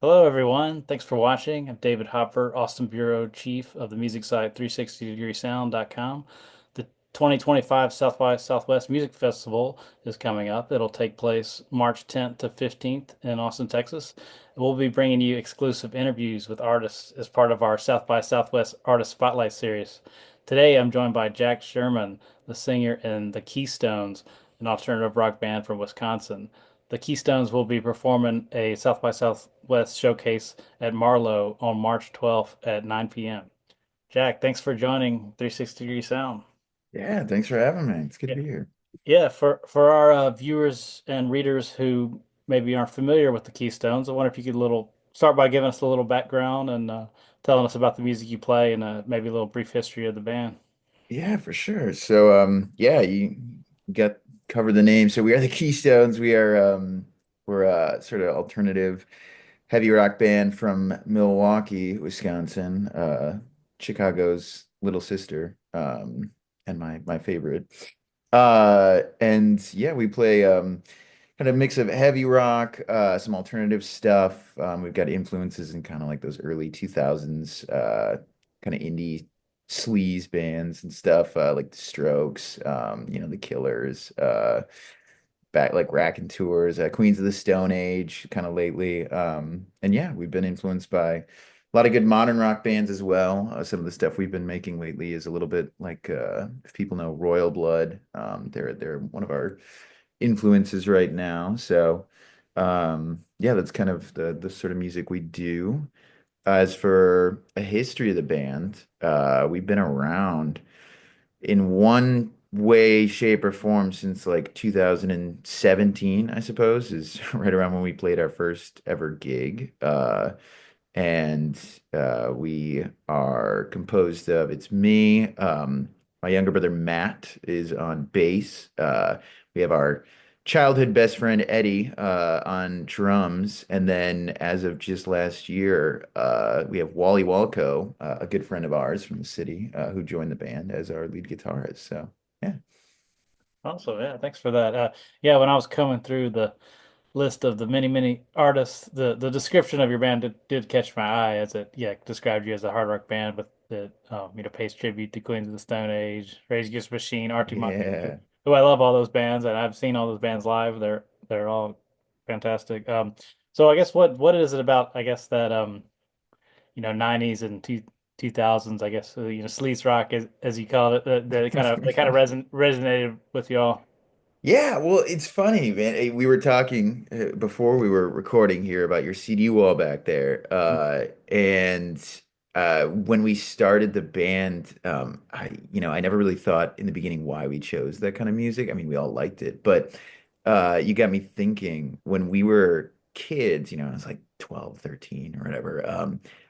Hello, everyone. Thanks for watching. I'm David Hopper, Austin Bureau Chief of the music site 360degreesound.com. The 2025 South by Southwest Music Festival is coming up. It'll take place March 10th to 15th in Austin, Texas. We'll be bringing you exclusive interviews with artists as part of our South by Southwest Artist Spotlight series. Today, I'm joined by Jack Sherman, the singer in the Keystones, an alternative rock band from Wisconsin. The Keystones will be performing a South by Southwest showcase at Marlow on March 12th at 9 p.m. Jack, thanks for joining 360 Degree Sound. Yeah, thanks for having me. It's good to Yeah, be here. yeah. For our viewers and readers who maybe aren't familiar with the Keystones, I wonder if you could little start by giving us a little background and telling us about the music you play and maybe a little brief history of the band. Yeah, for sure. So, you got covered the name. So we are the Keystones. We're a sort of alternative heavy rock band from Milwaukee, Wisconsin, Chicago's little sister, and my favorite. And yeah, we play kind of mix of heavy rock, some alternative stuff. We've got influences in kind of like those early 2000s kind of indie sleaze bands and stuff, like the Strokes, the Killers, back like Tours, Queens of the Stone Age, kind of lately. And yeah, we've been influenced by a lot of good modern rock bands as well. Some of the stuff we've been making lately is a little bit like if people know Royal Blood, they're one of our influences right now. So, that's kind of the sort of music we do. As for a history of the band, we've been around in one way, shape, or form since like 2017, I suppose, is right around when we played our first ever gig. And we are composed of it's me, my younger brother Matt is on bass. We have our childhood best friend Eddie on drums, and then as of just last year, we have Wally Walco, a good friend of ours from the city, who joined the band as our lead guitarist. So yeah. Also, yeah, thanks for that. Yeah, when I was coming through the list of the many artists, the description of your band did catch my eye as it described you as a hard rock band with the pays tribute to Queens of the Stone Age, Rage Against the Machine, Arctic Monkeys. Yeah. Who I love all those bands and I've seen all those bands live. They're all fantastic. So I guess what is it about I guess that 90s and 2000s I guess sleaze rock as you call it that kind of resonated with y'all. Yeah, well, it's funny, man. We were talking before we were recording here about your CD wall back there. And when we started the band, I never really thought in the beginning why we chose that kind of music. I mean, we all liked it, but you got me thinking when we were kids, I was like 12, 13 or whatever.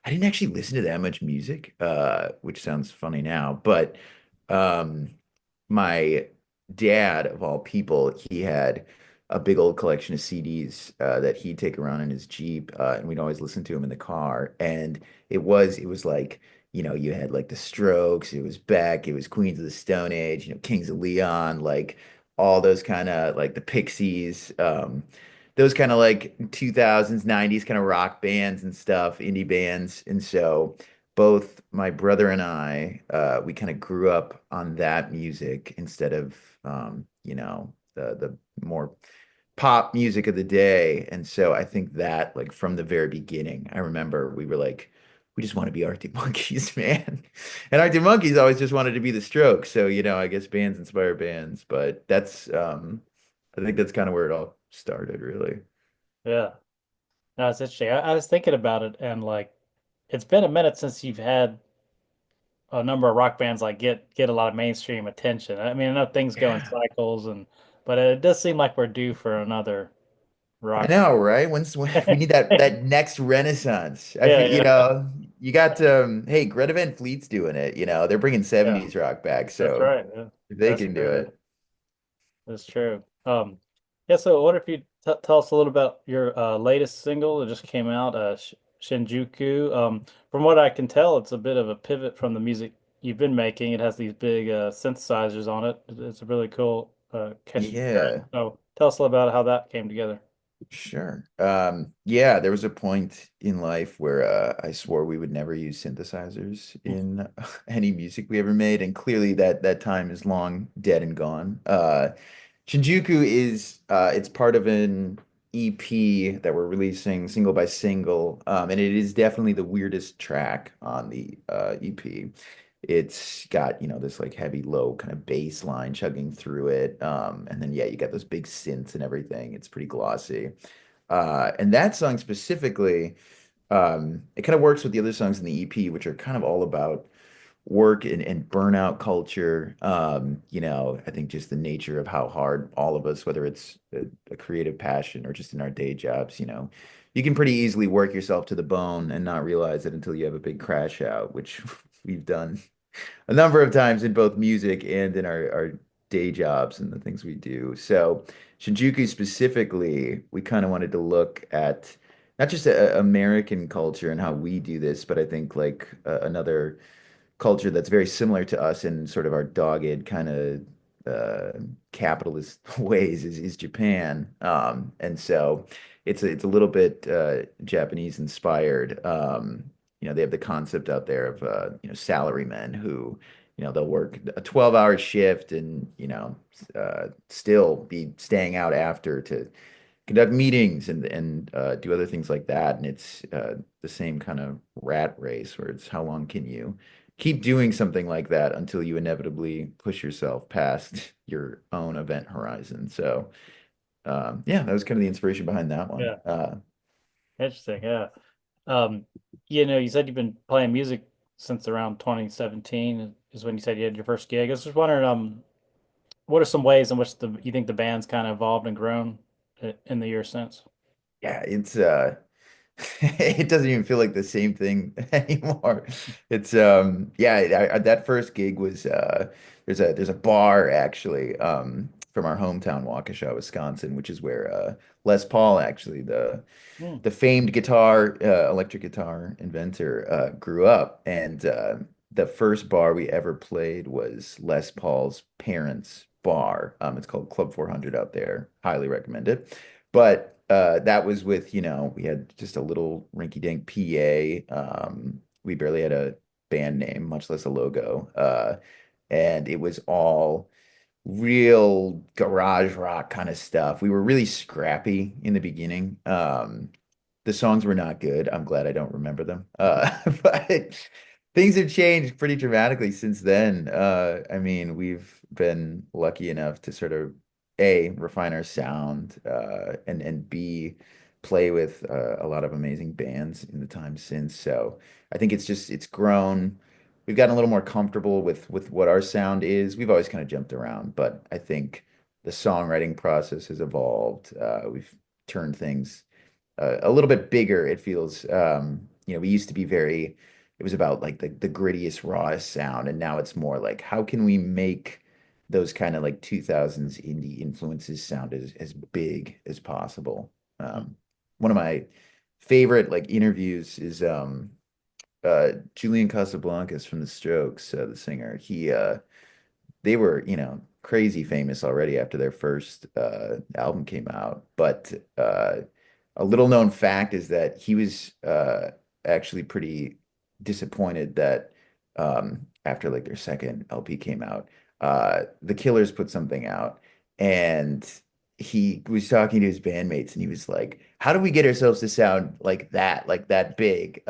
I didn't actually listen to that much music, which sounds funny now, but um, my dad, of all people, he had a big old collection of CDs that he'd take around in his Jeep, and we'd always listen to him in the car. And it was like, you had like the Strokes, it was Beck, it was Queens of the Stone Age, Kings of Leon, like all those kind of like the Pixies, those kind of like 2000s, 90s kind of rock bands and stuff, indie bands. And so both my brother and I, we kind of grew up on that music instead of, the more pop music of the day. And so I think that, like, from the very beginning, I remember we were like, we just want to be Arctic Monkeys, man. And Arctic Monkeys always just wanted to be the Strokes. So, I guess bands inspire bands, but I think that's kind of where it all started, really. Yeah. No, it's interesting. I was thinking about it, and like, it's been a minute since you've had a number of rock bands like get a lot of mainstream attention. I mean, I know things go in Yeah. cycles, but it does seem like we're due for another I rock. know, right? When we need that next renaissance. I Yeah, feel, yeah, you got hey, Greta Van Fleet's doing it, they're bringing yeah. 70s rock back, That's so right. Yeah, if they that's can do true. it. That's true. Yeah. So, I wonder if you t tell us a little about your latest single that just came out, Shinjuku. From what I can tell, it's a bit of a pivot from the music you've been making. It has these big synthesizers on it. It's a really cool, catchy track. Yeah. So, tell us a little about how that came together. Sure. Yeah, there was a point in life where I swore we would never use synthesizers in any music we ever made, and clearly that time is long dead and gone. Shinjuku is it's part of an EP that we're releasing single by single, and it is definitely the weirdest track on the EP. It's got, this like heavy low kind of bass line chugging through it. And then yeah, you got those big synths and everything. It's pretty glossy. And that song specifically, it kind of works with the other songs in the EP, which are kind of all about work and burnout culture. I think just the nature of how hard all of us, whether it's a creative passion or just in our day jobs, you can pretty easily work yourself to the bone and not realize it until you have a big crash out, which we've done a number of times in both music and in our day jobs and the things we do. So Shinjuku specifically, we kind of wanted to look at not just American culture and how we do this, but I think like another culture that's very similar to us in sort of our dogged kind of capitalist ways is Japan. And so it's a little bit Japanese inspired. They have the concept out there of salarymen who, they'll work a 12-hour shift and, still be staying out after to conduct meetings and do other things like that. And it's the same kind of rat race where it's how long can you keep doing something like that until you inevitably push yourself past your own event horizon. So yeah, that was kind of the inspiration behind that one. Yeah, interesting. Yeah. Um, you said you've been playing music since around 2017 is when you said you had your first gig. I was just wondering, what are some ways in which you think the band's kind of evolved and grown in the years since? Yeah, it's it doesn't even feel like the same thing anymore. It's yeah, that first gig was there's a bar actually from our hometown Waukesha, Wisconsin, which is where Les Paul actually Hmm. the famed guitar electric guitar inventor grew up, and the first bar we ever played was Les Paul's parents' bar. It's called Club 400 out there. Highly recommend it. But that was with, we had just a little rinky-dink PA. We barely had a band name, much less a logo. And it was all real garage rock kind of stuff. We were really scrappy in the beginning. The songs were not good. I'm glad I don't remember them. But things have changed pretty dramatically since then. I mean, we've been lucky enough to sort of A, refine our sound, and B, play with a lot of amazing bands in the time since. So I think it's grown. We've gotten a little more comfortable with what our sound is. We've always kind of jumped around, but I think the songwriting process has evolved. We've turned things a little bit bigger. It feels, we used to be it was about like the grittiest, rawest sound. And now it's more like, how can we make those kind of like 2000s indie influences sound as big as possible? One of my favorite like interviews is Julian Casablancas from The Strokes, the singer. They were, crazy famous already after their first album came out. But a little known fact is that he was actually pretty disappointed that after like their second LP came out, the Killers put something out, and he was talking to his bandmates, and he was like, "How do we get ourselves to sound like that big?"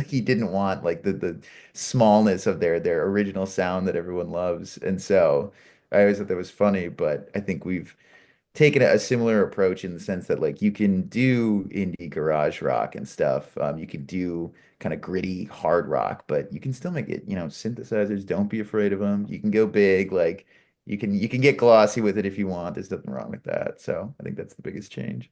He didn't want like the smallness of their original sound that everyone loves, and so I always thought that was funny. But I think we've taken a similar approach in the sense that like you can do indie garage rock and stuff. You can do kind of gritty hard rock, but you can still make it, synthesizers, don't be afraid of them. You can go big, like you can get glossy with it if you want. There's nothing wrong with that. So I think that's the biggest change.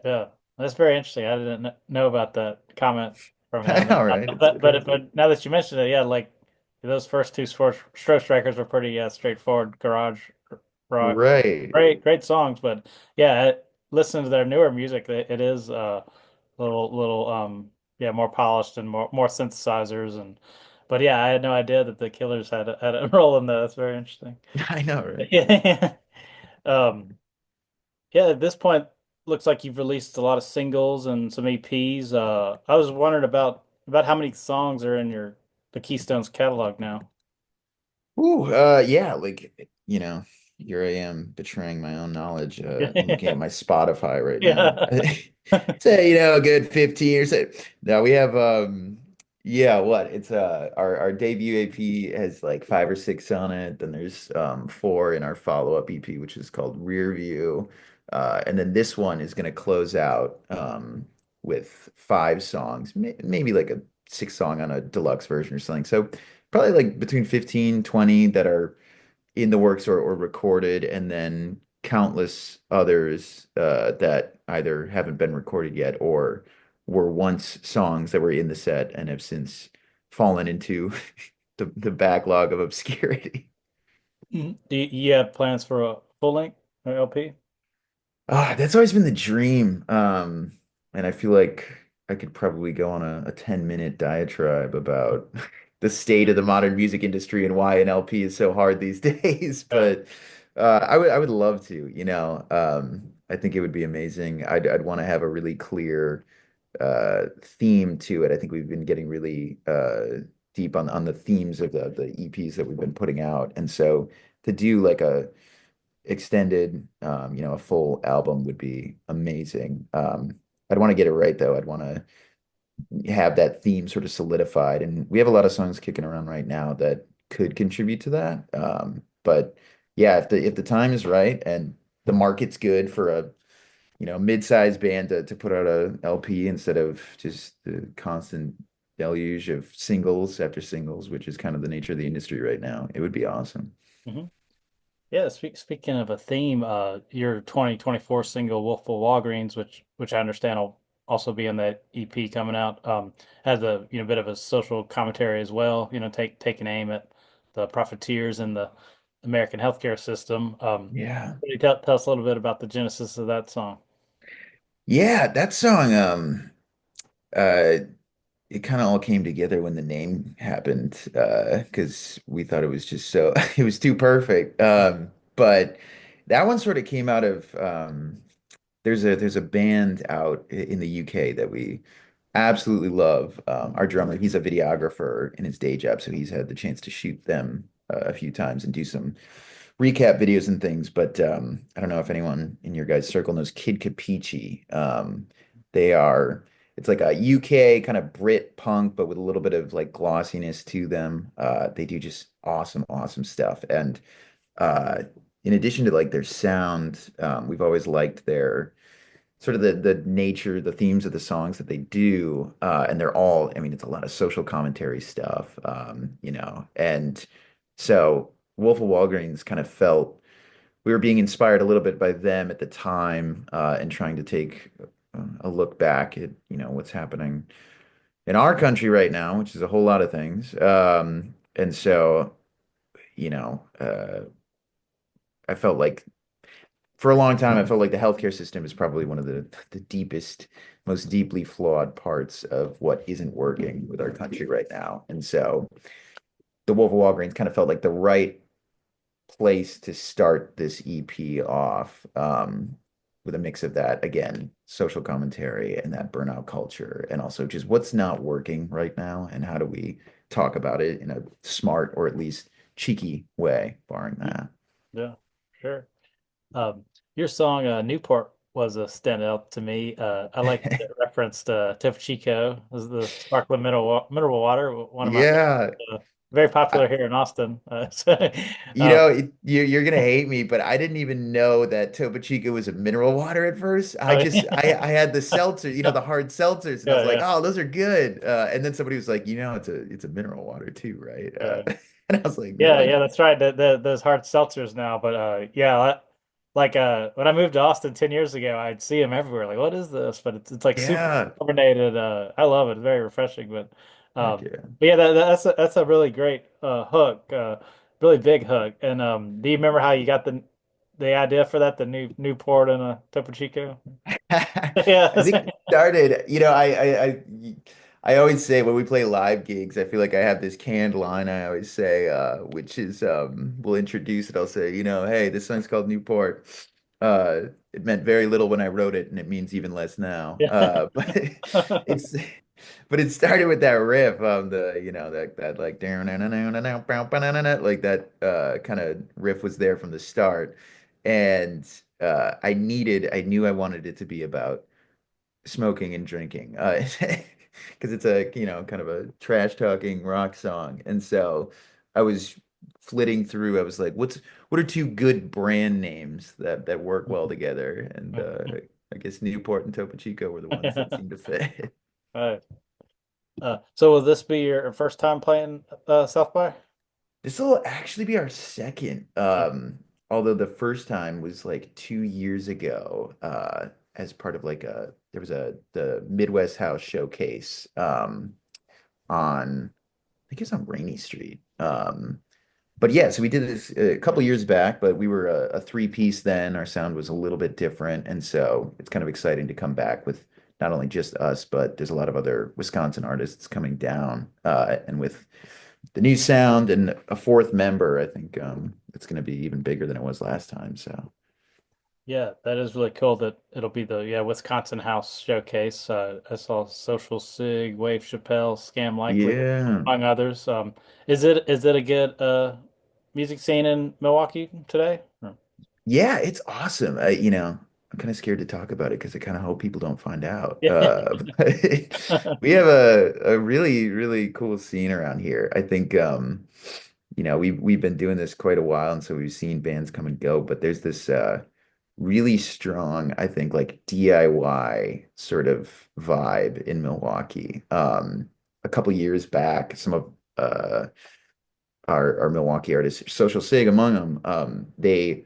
Yeah, that's very interesting. I didn't know about that comment from I him. know, right? It's crazy. But now that you mentioned it, yeah, like those first two Stroke Strikers were pretty straightforward garage rock. Right. Great songs, but yeah, listening to their newer music, it is little yeah, more polished and more synthesizers and. But yeah, I had no idea that the Killers had a role in that. That's very interesting. I know, right? Yeah. Um, yeah, at this point, looks like you've released a lot of singles and some EPs. I was wondering about how many songs are in the Keystones catalog now. Ooh, yeah, like here I am betraying my own knowledge. I'm looking at my Spotify right now. Yeah. Say, a good 15 or so. Now we have yeah, what? It's our debut AP has like five or six on it. Then there's four in our follow-up EP, which is called Rear View. And then this one is gonna close out with five songs, maybe like a six song on a deluxe version or something. So probably like between 15, 20 that are in the works or recorded, and then countless others that either haven't been recorded yet or were once songs that were in the set and have since fallen into the backlog of obscurity. Mhm. Do you have plans for a full length or LP? Ah, that's always been the dream. And I feel like I could probably go on a 10-minute diatribe about the state of the modern music industry and why an LP is so hard these days. Yeah. But I would love to. I think it would be amazing. I'd want to have a really clear theme to it. I think we've been getting really deep on the themes of the EPs that we've been putting out. And so to do like a extended, a full album would be amazing. I'd want to get it right though. I'd want to have that theme sort of solidified, and we have a lot of songs kicking around right now that could contribute to that. But yeah, if the time is right and the market's good for a mid-sized band to put out a LP instead of just the constant deluge of singles after singles, which is kind of the nature of the industry right now, it would be awesome. Hmm. Yeah, speaking of a theme, your 2024 single "Wolf of Walgreens," which I understand will also be in that EP coming out, has a bit of a social commentary as well. Taking aim at the profiteers in the American healthcare system. Yeah. Can you tell us a little bit about the genesis of that song? Yeah, that song, uh, it kind of all came together when the name happened, because we thought it was just so, it was too perfect. But that one sort of came out of, there's a band out in the UK that we absolutely love. Our drummer, he's a videographer in his day job, so he's had the chance to shoot them a few times and do some recap videos and things. But I don't know if anyone in your guys' circle knows Kid Capici. They are, it's like a UK kind of Brit punk, but with a little bit of like glossiness to them. They do just awesome, awesome stuff. And uh, in addition to like their sound, we've always liked their sort of the nature, the themes of the songs that they do, and they're all, I mean, it's a lot of social commentary stuff, and so Wolf of Walgreens kind of felt we were being inspired a little bit by them at the time, and trying to take a look back at what's happening in our country right now, which is a whole lot of things, and so you know, uh, I felt like for a long time, I felt like the healthcare system is probably one of the deepest, most deeply flawed parts of what isn't working with our country right now. And so the Wolf of Walgreens kind of felt like the right place to start this EP off, with a mix of that, again, social commentary and that burnout culture, and also just what's not working right now and how do we talk about it in a smart or at least cheeky way, barring Mhm. that. Yeah, sure. Your song Newport was a standout to me. I like that it referenced Topo Chico as the sparkling mineral water, one of my Yeah. favorites, very popular here in Austin. Uh, You're gonna hate me, but I didn't even know that Topo Chico was a mineral water at first. I oh, just I had the seltzer, the hard seltzers, and I was like, yeah, oh, those are good. And then somebody was like, it's a mineral water too, right? yeah. And I was like, Yeah, really? that's right. Those hard seltzers now, but yeah, like when I moved to Austin 10 years ago, I'd see them everywhere. Like, what is this? But it's like super Yeah. carbonated. I love it. It's very refreshing. Heck Um, yeah. but yeah, that's a really great hook, really big hook. And do you remember how you got the idea for that? The Newport and a Topo Chico? Yeah, I think it started, I always say when we play live gigs, I feel like I have this canned line I always say, which is we'll introduce it. I'll say, hey, this song's called Newport. it meant very little when I wrote it, and it means even less now. Yeah. But it's but it started with that riff, the that like like that kind of riff was there from the start, and I knew I wanted it to be about smoking and drinking, because it's a kind of a trash talking rock song, and so I was flitting through. I was like, what are two good brand names that work well together? And I guess Newport and Topo Chico were the ones that seemed to fit. Right. So will this be your first time playing South by? This will actually be our second. Oh, Although the first time was like 2 years ago, as part of like there was the Midwest House Showcase, on I think it's on Rainy Street. But yeah, so we did this a couple years back, but we were a three-piece then. Our sound was a little bit different, and so it's kind of exciting to come back with not only just us, but there's a lot of other Wisconsin artists coming down, and with the new sound and a fourth member, I think it's going to be even bigger than it was last time. So yeah, that is really cool that it'll be the Wisconsin House Showcase. I saw Social Sig, Wave Chappelle, Scam Likely, yeah. among others. Is it a good music scene in Milwaukee today? Yeah, it's awesome. I'm kind of scared to talk about it because I kind of hope people don't find out. Yeah. But we have a really, really cool scene around here. I think we've been doing this quite a while, and so we've seen bands come and go, but there's this really strong, I think, like DIY sort of vibe in Milwaukee. A couple years back, some of our Milwaukee artists, Social Sig among them, they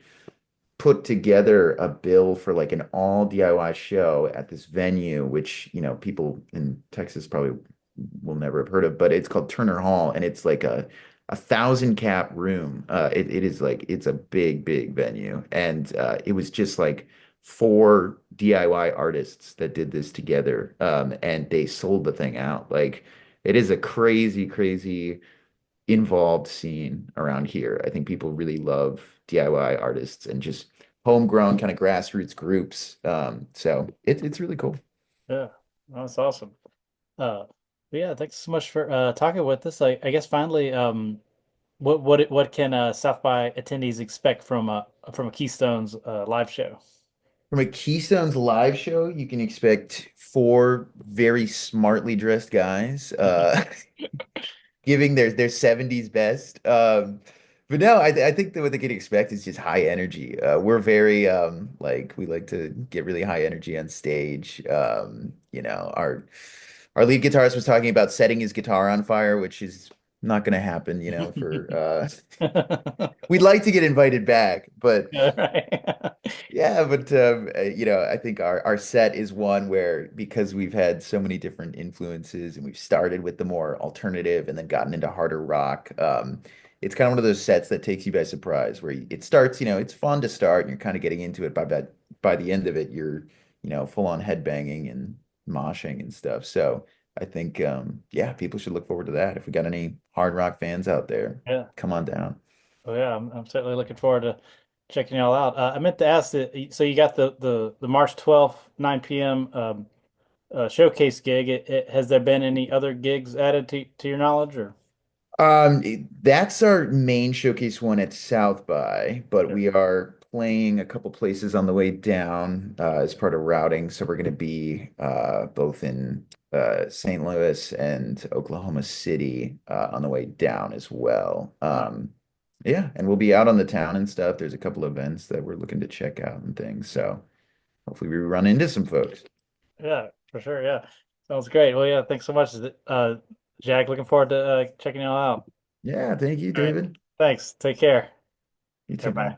put together a bill for like an all DIY show at this venue, which, people in Texas probably will never have heard of, but it's called Turner Hall, and it's like a 1,000 cap room. It is like it's a big, big venue, and it was just like four DIY artists that did this together, and they sold the thing out. Like it is a crazy, crazy involved scene around here. I think people really love DIY artists and just homegrown kind of grassroots groups. So it's really cool. Yeah, that's awesome. Uh, but yeah, thanks so much for talking with us. I guess finally, what can South by attendees expect from a Keystones live show? From a Keystones live show, you can expect four very smartly dressed guys, giving their 70s best. But no, I think that what they can expect is just high energy. We're very like we like to get really high energy on stage. Our lead guitarist was talking about setting his guitar on fire, which is not going to happen, for we'd like to get invited back, but Yeah, right. yeah, but I think our set is one where because we've had so many different influences and we've started with the more alternative and then gotten into harder rock, it's kind of one of those sets that takes you by surprise where it starts, it's fun to start and you're kind of getting into it, by the end of it, you're, full on headbanging and moshing and stuff. So I think yeah, people should look forward to that. If we got any hard rock fans out there, Yeah. come on down. Oh yeah, I'm certainly looking forward to checking y'all out. I meant to ask that. So you got the March 12th 9 p.m. Showcase gig. Has there been any other gigs added to your knowledge or? That's our main showcase one at South by, but Sure. we are playing a couple places on the way down as part of routing. So we're going to be both in St. Louis and Oklahoma City on the way down as well. Nice. Yeah, and we'll be out on the town and stuff. There's a couple events that we're looking to check out and things. So hopefully we run into some folks. Yeah, for sure. Yeah, sounds great. Well, yeah, thanks so much, Jack. Looking forward to checking y'all out. Yeah, thank you, All right. David. Thanks. Take care. You too, Bye. man.